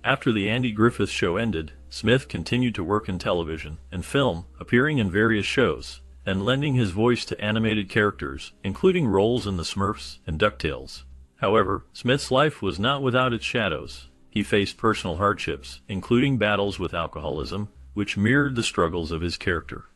After The Andy Griffith Show ended, Smith continued to work in television and film, appearing in various shows, and lending his voice to animated characters, including roles in The Smurfs and DuckTales. However, Smith's life was not without its shadows. He faced personal hardships, including battles with alcoholism, which mirrored the struggles of his character.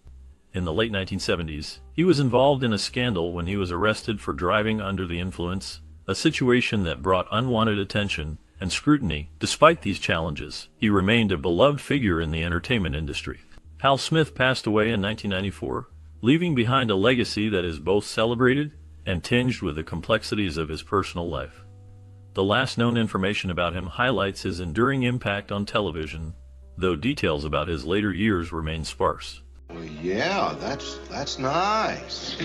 In the late 1970s, he was involved in a scandal when he was arrested for driving under the influence, a situation that brought unwanted attention and scrutiny. Despite these challenges, he remained a beloved figure in the entertainment industry. Hal Smith passed away in 1994, leaving behind a legacy that is both celebrated and tinged with the complexities of his personal life. The last known information about him highlights his enduring impact on television, though details about his later years remain sparse. Well, yeah, that's nice.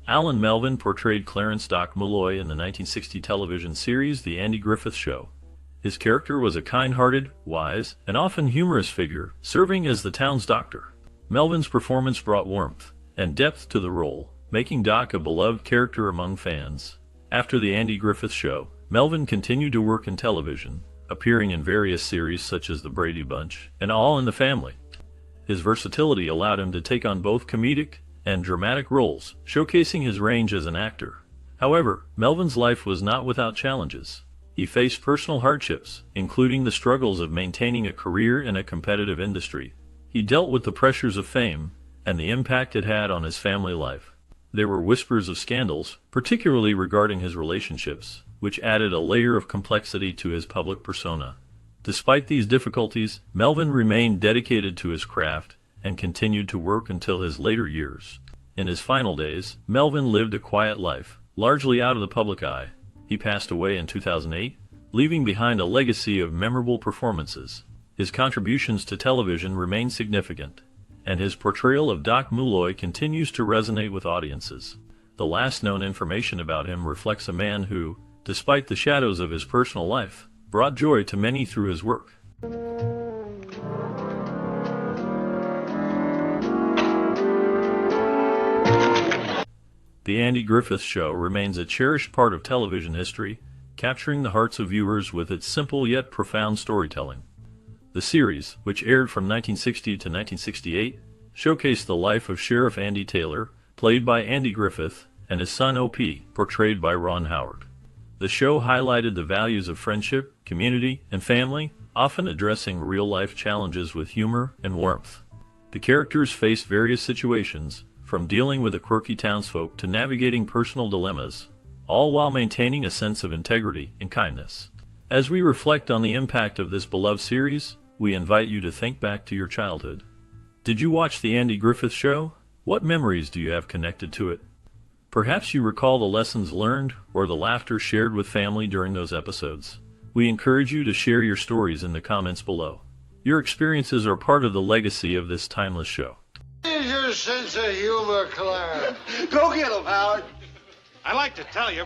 Alan Melvin portrayed Clarence Doc Mulloy in the 1960 television series The Andy Griffith Show. His character was a kind-hearted, wise, and often humorous figure, serving as the town's doctor. Melvin's performance brought warmth and depth to the role, making Doc a beloved character among fans. After The Andy Griffith Show, Melvin continued to work in television, appearing in various series such as The Brady Bunch and All in the Family. His versatility allowed him to take on both comedic and dramatic roles, showcasing his range as an actor. However, Melvin's life was not without challenges. He faced personal hardships, including the struggles of maintaining a career in a competitive industry. He dealt with the pressures of fame and the impact it had on his family life. There were whispers of scandals, particularly regarding his relationships, which added a layer of complexity to his public persona. Despite these difficulties, Melvin remained dedicated to his craft and continued to work until his later years. In his final days, Melvin lived a quiet life, largely out of the public eye. He passed away in 2008, leaving behind a legacy of memorable performances. His contributions to television remain significant, and his portrayal of Doc Mulloy continues to resonate with audiences. The last known information about him reflects a man who, despite the shadows of his personal life, brought joy to many through his work. The Andy Griffith Show remains a cherished part of television history, capturing the hearts of viewers with its simple yet profound storytelling. The series, which aired from 1960 to 1968, showcased the life of Sheriff Andy Taylor, played by Andy Griffith, and his son O.P., portrayed by Ron Howard. The show highlighted the values of friendship, community, and family, often addressing real-life challenges with humor and warmth. The characters faced various situations, from dealing with the quirky townsfolk to navigating personal dilemmas, all while maintaining a sense of integrity and kindness. As we reflect on the impact of this beloved series, we invite you to think back to your childhood. Did you watch The Andy Griffith Show? What memories do you have connected to it? Perhaps you recall the lessons learned or the laughter shared with family during those episodes. We encourage you to share your stories in the comments below. Your experiences are part of the legacy of this timeless show. Here's your sense of humor, Clara. Go get him, Howard. I like to tell you,